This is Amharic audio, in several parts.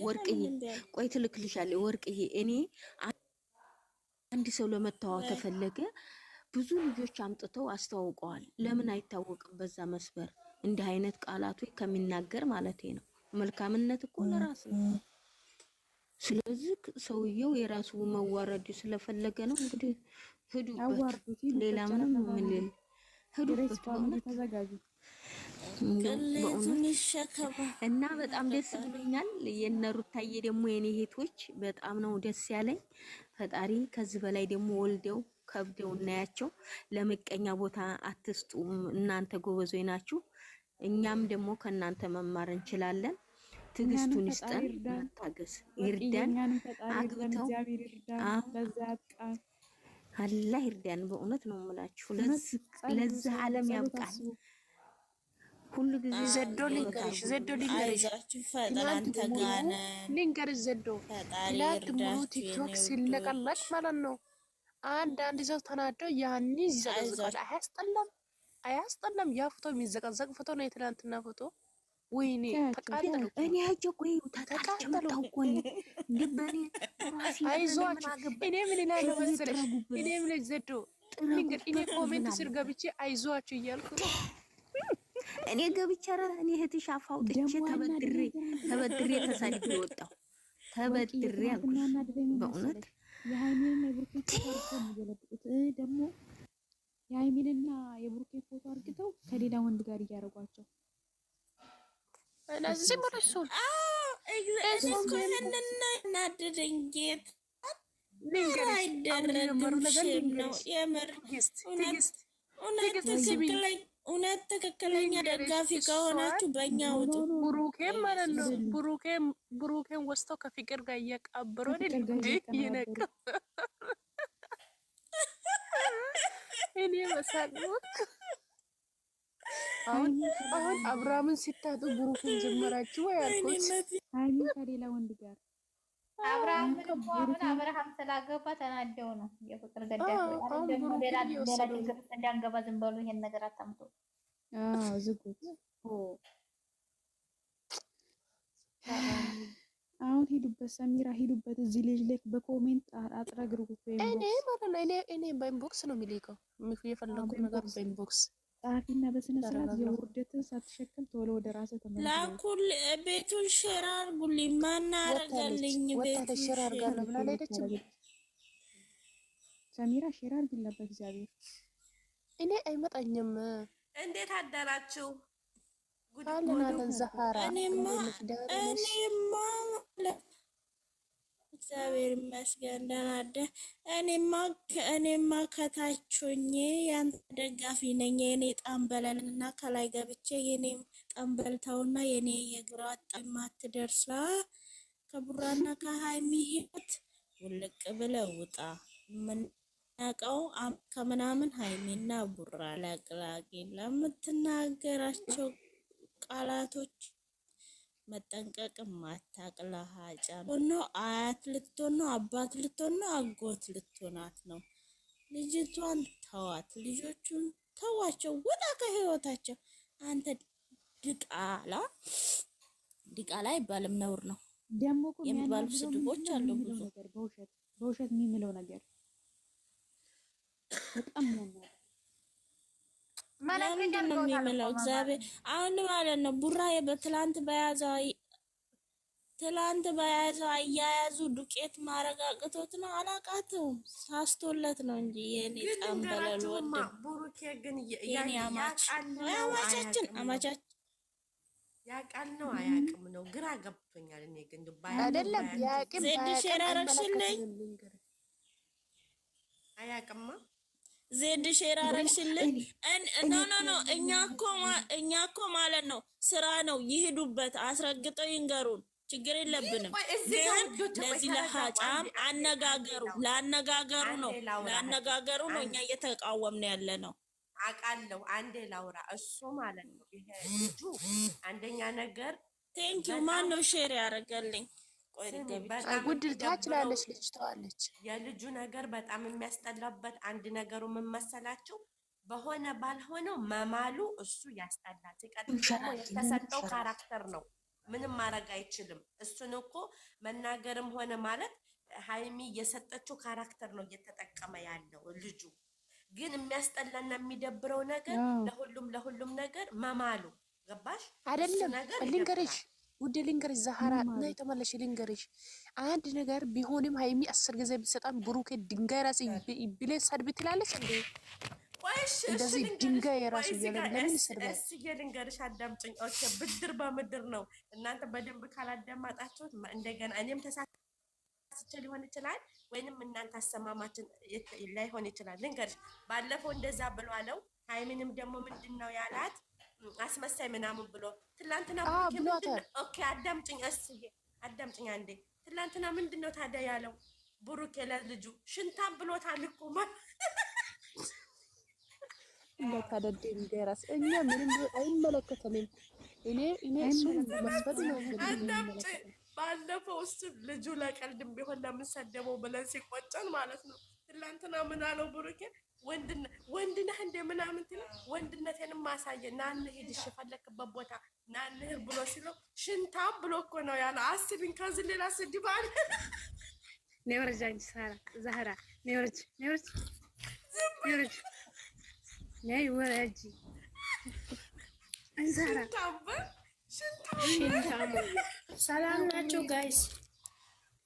ወርቅዬ ቆይ ትልክልሻለሁ። ወርቅዬ እኔ አንድ ሰው ለመታወቅ ተፈለገ ብዙ ልጆች አምጥተው አስተዋውቀዋል። ለምን አይታወቅም? በዛ መስበር እንዲህ አይነት ቃላቶች ከሚናገር ማለት ነው። መልካምነት እኮ ለራስ ነው። ስለዚህ ሰውየው የራሱ መዋረድ ስለፈለገ ነው። እንግዲህ ሂዱበት፣ ሌላ ምንም ምን ሂዱበት ተዘጋጁ። እና በጣም ደስ ብሎኛል። የነሩታዬ ደግሞ የኔ እህቶች በጣም ነው ደስ ያለኝ። ፈጣሪ ከዚህ በላይ ደግሞ ወልደው ከብደው እናያቸው። ለምቀኛ ቦታ አትስጡ። እናንተ ጎበዞች ናችሁ። እኛም ደግሞ ከእናንተ መማር እንችላለን። ትግስቱን ይስጠን፣ መታገስ ይርዳን። አግብተው አላህ ይርዳን። በእውነት ነው የምላችሁ። ለዚህ ዓለም ያብቃን። ሁሉ ጊዜ ዘዶ ሊንገርሽ ዘዶ ላት ሙሉ ቲክቶክ ሲለቀለቅ ማለት ነው። አንድ ሰው ተናዶ ያን ይዘቀዝቃል። አያስጠላም? ያ ፎቶ የሚዘቀዘቅ ፎቶ ነው፣ የትናንትና ፎቶ። ወይኔ ተቃጠሉ። እኔ አጀቆይ ተቃጠሉ እኮ ልበኔ ራሲ። አይዟችሁ። እኔ ምን ይላል መሰለሽ? እኔ ምን ዘዶ እኔ ኮሜንት ስር ገብቼ አይዟችሁ እያልኩ እኔ ገብቼ እኔ እህትሽ አፋውጥቼ ተበድሬ ተሳድቤ ወጣሁ። ተበድሬ አልኩሽ በእውነት የሃይሚንና የብሩኬን ፎቶ አርገው የሚገለብጡት ደግሞ የሃይሚንና የብሩኬን ፎቶ አርግተው ከሌላ ወንድ ጋር እያደረጓቸው እነዚህ ብለሽ እውነት ትክክለኛ ደጋፊ ከሆናችሁ በእኛ ውጡ። ብሩኬን ማለት ነው። ብሩኬን ወስቶ ከፍቅር ጋር እያቃበሩ ይነቅ እኔ መሳቅሞት አሁን አብርሃምን ሲታጡ ብሩኬን ጀመራችሁ ወይ አልኩት። ሃይሚ ከሌላ ወንድ ጋር አብርሃም ስላገባ ተናደው ነው የፍቅር ገዳይ። ሌላ እንዳንገባ ዝም በሉ፣ ይሄን ነገር አታምጡ። ዝጉት። አሁን ሂዱበት፣ ሰሚራ ሂዱበት። እዚህ ልጅ ላይ በኮሜንት አጥረግርጉት። እኔ ማለት ነው እኔ በኢንቦክስ ነው የሚልከው የፈለኩት ነገር በኢንቦክስ ጻፊና በስነ ስርዓት የውርደትን ሳትሸከም ቶሎ ወደ ራስህ ተመለስ። ላኩል ቤቱን ሼር አድርጉልኝ። ማን አረጋልኝ? ቤቱን ሼር አድርጋለሁ ብላ ሄደች። ሰሚራ ሼር አድርጊላት በእግዚአብሔር። እኔ አይመጣኝም። እንዴት አደራችሁ? አለን ዛሃራ እኔማ እግዚአብሔር ይመስገን ደህና አደር። እኔማ ከታች ሆኜ ያንተ ደጋፊ ነኝ። የኔ ጠንበለልና ከላይ ገብቼ የኔም ጠንበልተውና የኔ የግራ ጣም አትደርሳ ከቡራና ከሃይሚ ህይወት ውልቅ ብለው ውጣ። ምናቀው ከምናምን ሃይሚና ቡራ ለቅላቂ ለምትናገራቸው ቃላቶች መጠንቀቅ ማታቅላሃጫ ነው። አያት ልትሆን ነው፣ አባት ልትሆን ነው፣ አጎት ልትሆናት ነው። ልጅቷን ተዋት፣ ልጆቹን ተዋቸው፣ ውጣ ከህይወታቸው። አንተ ድቃላ ይባልም ነውር ነው የሚባሉ ስድቦች አሉ ብዙ። በውሸት የሚምለው ነገር በጣም ነው ምንድን ነው የሚምለው? እግዚአብሔር አሁን ማለት ነው ቡራ ትላንት በያዘው አያያዙ ዱቄት ማረጋግቶት ነው። አላቃተውም፣ ሳስቶለት ነው እንጂ የኔ ጠንበለል ወደ ቡሩኬ ግን የኔ አማቻችን ያቃል ነው አያቅም ነው። ግራ ገብቶኛል። እኔ ግን አይደለም ያቅም ዜድ ሼር አረግሽልኝ አያቅማ ዜድ ሼር አረግሽልኝ። ኖ እኛ እኮ ማለት ነው ስራ ነው። ይሄዱበት፣ አስረግጠው ይንገሩን፣ ችግር የለብንም። ግን ለዚህ ለሃጫም ለአነጋገሩ ነው እኛ እየተቃወምን ያለ ነው። አቃለው አንዴ ላውራ እሱ ማለት ነው። ይሄ ልጁ አንደኛ ነገር ቴንኪው ማን ነው ሼር ያደረገልኝ? ጉድ ታች ላለች ልጅ ተዋለች። የልጁ ነገር በጣም የሚያስጠላበት አንድ ነገሩ ምን መሰላችሁ? በሆነ ባልሆነው መማሉ እሱ ያስጠላል። ሲቀጥል ደግሞ የተሰጠው ካራክተር ነው። ምንም ማድረግ አይችልም። እሱን እኮ መናገርም ሆነ ማለት ሀይሚ የሰጠችው ካራክተር ነው እየተጠቀመ ያለው ልጁ። ግን የሚያስጠላና የሚደብረው ነገር ለሁሉም ነገር መማሉ ገባሽ አይደለም? ልንገርሽ ውድ ልንገርሽ ዛህራ እና የተመለሽ ልንገርሽ አንድ ነገር ቢሆንም ሀይሚ 10 ጊዜ ቢሰጣም ብሩኬ ድንጋይ ራስ ብለ ሰድብ ትላለች እንዴ? እንደዚህ ድንጋይ የራሱ ለምን ይሰድባል? እሺ ልንገርሽ አዳምጪኝ። ኦኬ ብድር በምድር ነው። እናንተ በደንብ ካላዳማጣችሁት እንደገና እኔም ተሳስቼ ሊሆን ይችላል ወይንም እናንተ አሰማማችን ላይሆን ይችላል። ልንገርሽ ባለፈው እንደዛ ብሎ አለው። ሀይሚንም ደግሞ ምንድነው ያላት አስመሳይ ምናምን ብሎ ትላንትና ብሏታል። ኦኬ አዳምጪኝ፣ እስዬ አዳምጪኝ አንዴ። ትላንትና ምንድነው ታዲያ ያለው ብሩኬ ለልጁ ሽንታም ብሎታል እኮ እንደታደደ እንገራስ እኛ ምንም አይመለከተንም። እኔ እሱ መስፈድ ነው እንግዲህ ባለፈው እሱ ልጁ ለቀልድም ቢሆን ለምን ሰደበው ብለን ሲቆጨን ማለት ነው። ትላንትና ምን አለው ብሩኬ ወንድ ነህ እንደ ምናምን ትል ወንድነቴንም ማሳየ ና እንሂድ እሺ ፈለክበት ቦታ ና እንሂድ ብሎ ሲለው ሽንታም ብሎ እኮ ነው ያለው። አስቢኝ ከዚህ ሌላ ስድብ አለ። ነውርጅ አንቺ ሳራ ዛህራ ነውርጅ ነይ ወረጂ አንዛራ ሽንታም ሰላም ናቸው ጋይስ?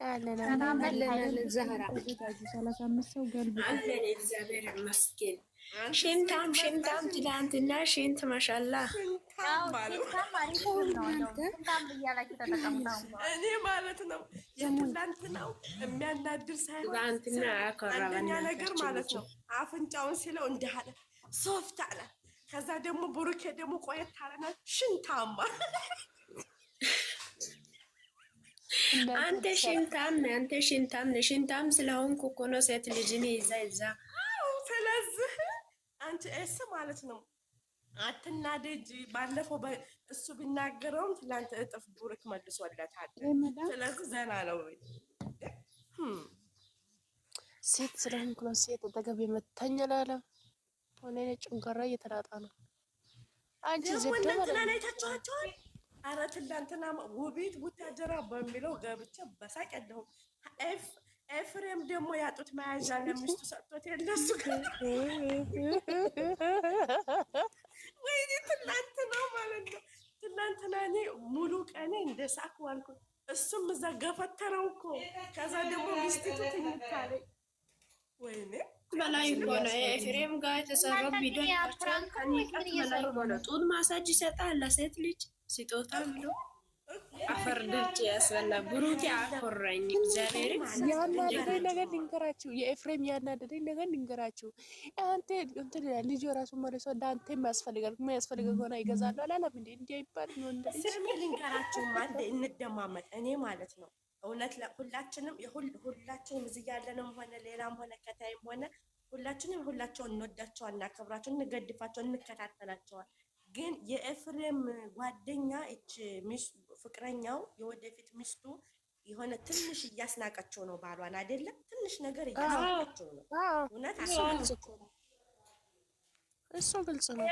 አለን ዛህራ 35 ሰው ገልብ አለን። እግዚአብሔር ይመስገን። ሽንታም ትላንትና ሽንት ማሻላ እኔ ማለት ነው የትላንትናው የሚያናድር ሳይሆን አንደኛ ነገር ማለት ነው አፍንጫውን ሲለው እንዲህ አለ ሶፍት አለ። ከዛ ደግሞ ብሩኬ ደግሞ ቆየት አለና ሽንታማ አንተ ሽንታም ስለሆንኩ እኮ ነው ሴት ልጅን ይዛ ስለዚህ አንቺ እስ ማለት ነው አትናደጂ። ባለፈው እሱ ቢናገረውም ትላንት እጥፍ ቡርክ መልሶለታል። ስለዚህ ዘና ነው ሴት ስለሆንኩ ነው ሴት አጠገብ የመታኝ አላለም። ሆነ ጭንቀራ እየተላጣ ነው። አንቺ ዘደ ማለት አይታችኋቸዋል። ኧረ ትላንትና ውቢት ቡታጀራ በሚለው ገብቼ በሳቅ ያለሁ ኤፍሬም ደግሞ ያጡት መያዣ ለሚስቱ ሰጥቶት የለሱ ወይኔ ትላንትና ማለት ነው። ትላንትና እኔ ሙሉ ቀኔ እንደ ሳቅ ዋልኩ። እሱም እዛ ገፈተረው እኮ ከዛ ደግሞ ሚስቲቱ ትኝታለች። ወይኔ በላይ እኮ ነው ኤፍሬም ጋር የተሰራው ቪዲዮ ከኒቀት በላይ ሆነ። ጡት ማሳጅ ይሰጣል ለሴት ልጅ ስጦታ ብሎ አፈርደች ያስበላ ብሩክ አኮረኝ። እግዚአብሔር ያናደደኝ ነገር ልንገራችሁ፣ የኤፍሬም ያናደደኝ ነገር ልንገራችሁ። አንተ እንትን ልጅ ራሱ መልሶ እንዳንተ የሚያስፈልጋል የሚያስፈልገው ሆነ ይገዛሉ አላለም እንዴ? እንዴ ይባል ነው እንዴ? ስሚ ልንገራችሁ ማለት እንደማመጥ እኔ ማለት ነው እውነት ሁላችንም ሁላችንም እዚህ ያለንም ሆነ ሌላም ሆነ ከታይም ሆነ ሁላቸውን እንወዳቸዋል፣ እናከብራቸው፣ እንገድፋቸው፣ እንከታተላቸዋል። ግን የኤፍሬም ጓደኛ እች ፍቅረኛው የወደፊት ሚስቱ የሆነ ትንሽ እያስናቀችው ነው ባሏን አይደለም፣ ትንሽ ነገር እያስናቀችው ነው። እውነት እሱ ግልጽ ነው።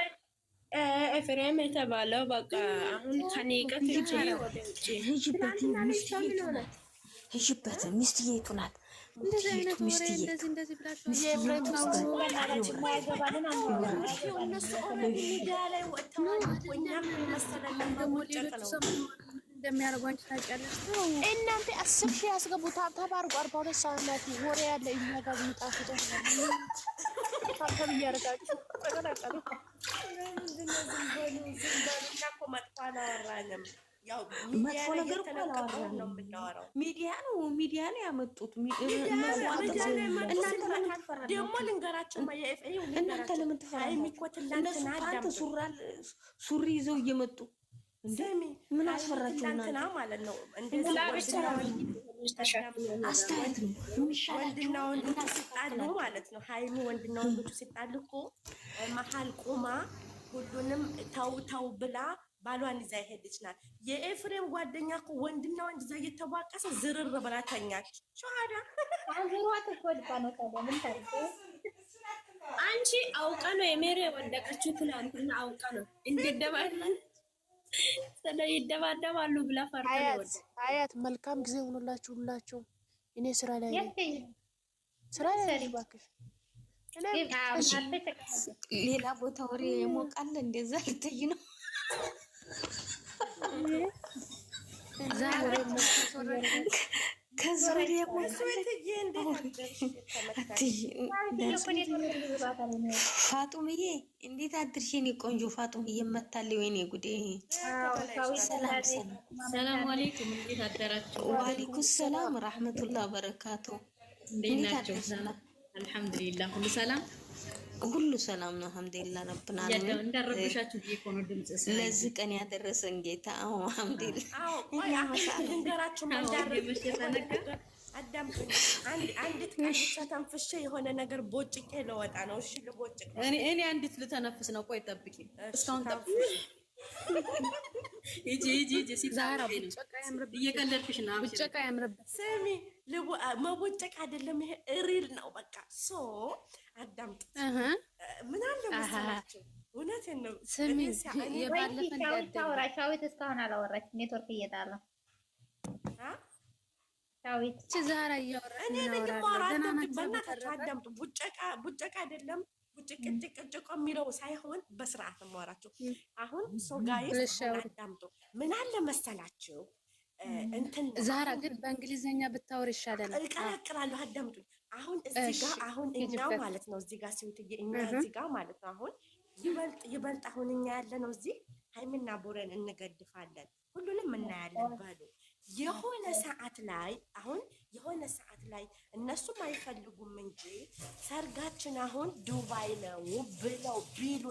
ኤፍሬም የተባለው በቃ አሁን ከኒቀት ሂጂበት ሚስትዬቱ ናት። እንደሚያደርጓቸው ታውቂያለሽ። እናንተ 10 ሺህ ያስገቡት ተባርቁ 42 ሰዓት ናት። ወሬ ያለ እኛ ጋር የሚጣፍጥ ታከብ እያደረጋችሁ ተቀላቀሉ። መጥፎ አላወራንም። ያው መጥፎ ነገር እኮ አላወራንም ነው የምናወራው። ሚዲያ ነው ያመጡት። ደግሞ ልንገራቸው እናንተ ለምን ትፈራላችሁ? ሱሪ ይዘው እየመጡ ምን አስፈራችሁ? ትናንትና ማለት ነው አስተያየት ነው ወንድና ወንዶቹ ሲጣሉ ማለት ነው። ሀይሚ ወንድና ወንዶቹ ሲጣሉ እኮ መሀል ቁማ ሁሉንም ተው ብላ ባሏን ይዛ ሄደች ናት። የኤፍሬም ጓደኛ እኮ ወንድና ወንድ ይዛ እየተቧቀሰ ዝርር ብላ ተኛች። ሸዋዳ አንቺ አውቃ ነው የሜሪ ወደቀችው። ትላንትና አውቃ ነው እንደደባለን ስለ ይደባደባሉ ብላ ፈርታ ነው። አያት መልካም ጊዜ ሆኖላችሁ ሁላችሁ። እኔ ስራ ላይ እባክሽ ሌላ ቦታ ወሬ የሞቃለ እንደዛ ልትይ ነው። ፋጡምዬ እንዴት አድርሽ? የኔ ቆንጆ ፋጡምዬ እመታለሁ። ወይኔ ጉዴ! ሰላም አለይኩም። እንዴት አደራችሁ? ወአለይኩም ሰላም ወራህመቱላሂ ወበረካቱ። እንዴት ናችሁ? አልሐምዱሊላህ ሁሉ ሰላም፣ ሁሉ ሰላም ነው። አልሐምዱሊላህ ረብና አለሚን። እንዳረብሻችሁ እኮ ነው ድምጽ ለዚህ ቀን ያደረሰን ጌታ። አዎ አልሐምዱሊላህ። ልንገራችሁ አዳምጡኝ። አንዲት ቀን ብቻ ተንፍሼ የሆነ ነገር ቦጭቄ ለወጣ ነው። እሺ ልቦጭቅ። እኔ አንዲት ልተነፍስ ነው። ቆይ ጠብቂ። እስካሁን ጠብቂ። ሂጂ ሲዛራ እየቀለድኩሽ ነው። ብጨቃ ያምርበት። ስሚ መቦጨቅ አይደለም ይሄ እሪል ነው። በቃ ሶ አዳምጡ። ምን አለ መሰላችሁ? እውነቴን ነው። ስሚ የባለፈ ሻዊት እስካሁን አላወራች። ኔትወርክ እየጣለ ሻዊት ዛራ እያወራች እኔ በእናታችሁ አዳምጡ። ቡጨቃ አይደለም ጭቅጭቅ የሚለው ሳይሆን በስርዓት ማወራችሁ። አሁን ሰው ጋይስ አዳምጡ። ምን አለ መሰላችሁ? እንትን ዛራ ግን በእንግሊዘኛ ብታወር ይሻላል። እቀላቅላለሁ። አዳምጡኝ። አሁን እዚህ ጋር አሁን እኛው ማለት ነው እዚህ ጋር ሲውትዬ እኛ እዚህ ጋር ማለት ነው አሁን ይበልጥ አሁን እኛ ያለ ነው እዚህ ሃይሚና ቡረን እንገድፋለን፣ ሁሉንም እናያለን በሉ የሆነ ሰዓት ላይ እነሱም አይፈልጉም እንጂ ሰርጋችን አሁን ዱባይ ነው ብለው ቢሉ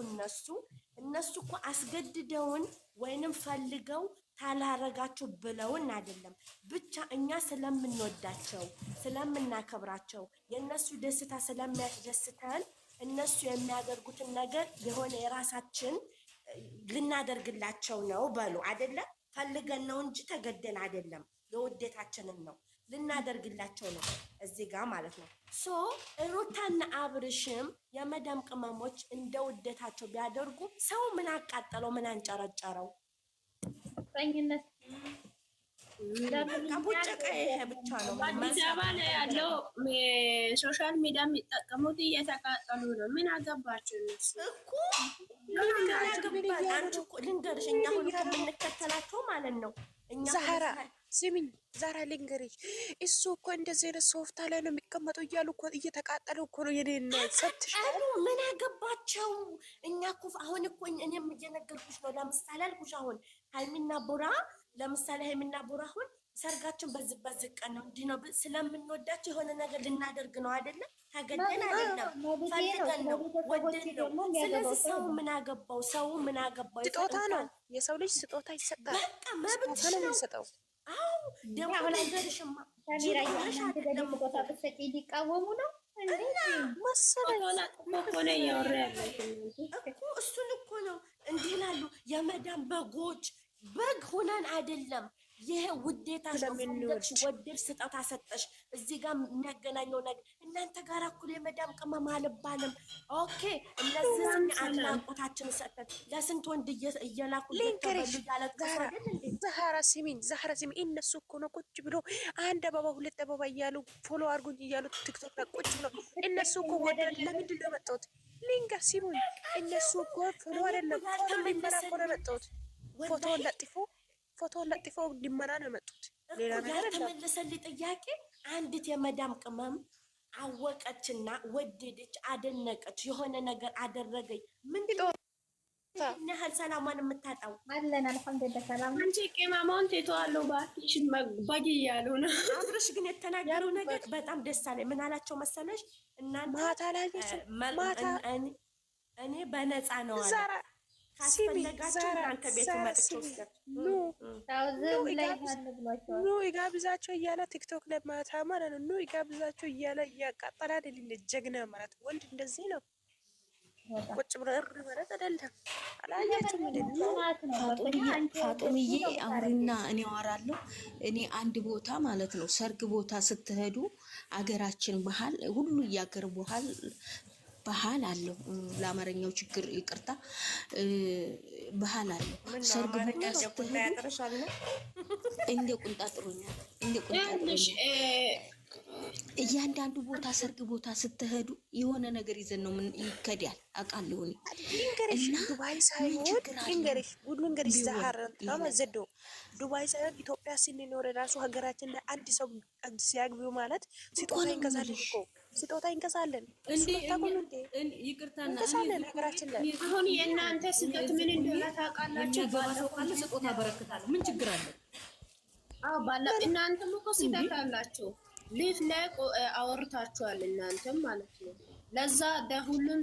እነሱ እኮ አስገድደውን ወይንም ፈልገው ታላረጋችሁ ብለውን አይደለም። ብቻ እኛ ስለምንወዳቸው ስለምናከብራቸው የእነሱ ደስታ ስለሚያስደስተን እነሱ የሚያደርጉትን ነገር የሆነ የራሳችን ልናደርግላቸው ነው በሉ አይደለም። ፈልገን ነው እንጂ ተገደን አይደለም። የውዴታችንን ነው ልናደርግላቸው ነው እዚህ ጋር ማለት ነው። ሶ ሩታና አብርሽም የመዳም ቅመሞች እንደ ውዴታቸው ቢያደርጉ ሰው ምን አቃጠለው? ምን አንጨረጨረው? ጠኝነት ቡጨቀ ይሄ ብቻ ነው። አዲስ አበባ ላይ ያለው ሶሻል ሚዲያ የሚጠቀሙት እየተቃጠሉ ነው። ምን አገባቸው እነሱ እኮ ልንገርሽ፣ እኛ አሁን የምንከተላቸው ማለት ነው። ዛህራ ስሚኝ፣ ዛህራ ልንገርሽ፣ እሱ እኮ እንደዚህ አይነት ሶፍታ ላይ ነው የሚቀመጡ እያሉ እኮ እየተቃጠሉ እኮ ነው። የኔና ሰብትሽ ምን አገባቸው? እኛ እኮ አሁን እኮ እኔም እየነገርኩሽ ነው። ለምሳሌ አልኩሽ አሁን ሃይሚና ቡራ ለምሳሌ ሃይሚና ቡራ አሁን ሰርጋችን በዚህ ቀን ነው እንዲህ ነው ስለምንወዳቸው የሆነ ነገር ልናደርግ ነው አይደለም። ተገደን አይደለም፣ ፈልገን ነው፣ ወደን ነው። ስለዚህ ሰው ምን አገባው? ስጦታ ነው። የሰው ልጅ ስጦታ ይሰጣል። በቃ መብት ነው የሚሰጠው። አዎ ደግሞ ነገርሽማ ሊቃወሙ ነው እኮ እሱን እኮ ነው እንዲህ ላሉ የመዳም በግ ሆነን አይደለም። ይሄ ውዴታ ወደድሽ ስጦታ ሰጠሽ። እዚህ ጋር የሚያገናኘው ነገር እናንተ ጋር እኩል የመዳም ቅመም አልባልም። ኦኬ እነዚህ አድናቆታችን ሰጠን ለስንት ወንድ እየላኩ ዛህራ ሲሚን እነሱ እኮ ነው ቁጭ ብሎ አንድ አበባ ሁለት አበባ እያሉ ፎሎ አድርጉኝ እያሉ ቲክቶክ ላይ ቁጭ ብሎ እነሱ እኮ ወደ ለምንድን ነው መጣሁት? ሊንገር ሲሙን እነሱ እኮ ፎሎ አይደለም ፎሎ ሊመራ እኮ ነው መጣሁት። ፎቶ ለጥፎ ሊመራ ነው የመጡት። ሌላ ነገር ተመለሰልኝ ጥያቄ። አንዲት የመዳም ቅመም አወቀችና ወደደች፣ አደነቀች፣ የሆነ ነገር አደረገኝ። ምንድን ነው ያህል ሰላሟን የምታጣው? አለን አልሐምዱሊላህ ሰላም። አንቺ ቅመማውን ትተዋለሁ ባትሽ መግባጅ እያሉ ነው። አብርሽ ግን የተናገረው ነገር በጣም ደስ አለኝ። ምን አላቸው መሰለሽ? እናንተ ማታ ላይ እኔ በነፃ ነው አለ ካስፈለጋችሁ እናንተ ቤት መጥቼ ኑ ይጋብዛቸው እያለ ቲክቶክ ላይ ማታ ማለት ነው። ኑ ይጋብዛቸው እያለ እያቃጠለ አይደል? ጀግና ማለት ወንድ እንደዚህ ነው። ቁጭ ብሎ እር ማለት አይደለም። አላያችሁም እንዴ? ፋጡምዬ አውሪና እኔ አወራለሁ። እኔ አንድ ቦታ ማለት ነው ሰርግ ቦታ ስትሄዱ አገራችን ባህል ሁሉ ያገር ባህል ባህል አለው። ለአማርኛው ችግር ይቅርታ፣ ባህል አለው። ሰርግ ቦታ ስትሄዱ እንደ ቁንጣ ጥሩኛል፣ እንደ ቁንጣ ጥሩኛል። እያንዳንዱ ቦታ ሰርግ ቦታ ስትሄዱ የሆነ ነገር ይዘን ነው ምን ይከዳል አውቃለሁ። እና ዱባይ ሳይሆን ልንገርሽ ዛሃር ዘዶ ዱባይ ሳይሆን ኢትዮጵያ ስንኖር ራሱ ሀገራችን ላይ አንድ ሰው ሲያግቢው ማለት ስጦታ ይንገዛለን እኮ ስጦታ ይንገዛለን። ይቅርታና ሀገራችን ላይ አሁን የእናንተ ስህተት ምን እንደሆነ ታውቃላችሁ? ስጦታ በረክታለሁ። ምን ችግር አለ? አዎ ባላ እናንተም እኮ ስህተት አላችሁ። ሊፍ ላይ አወርታችኋል እናንተም ማለት ነው። ለዛ ሁሉም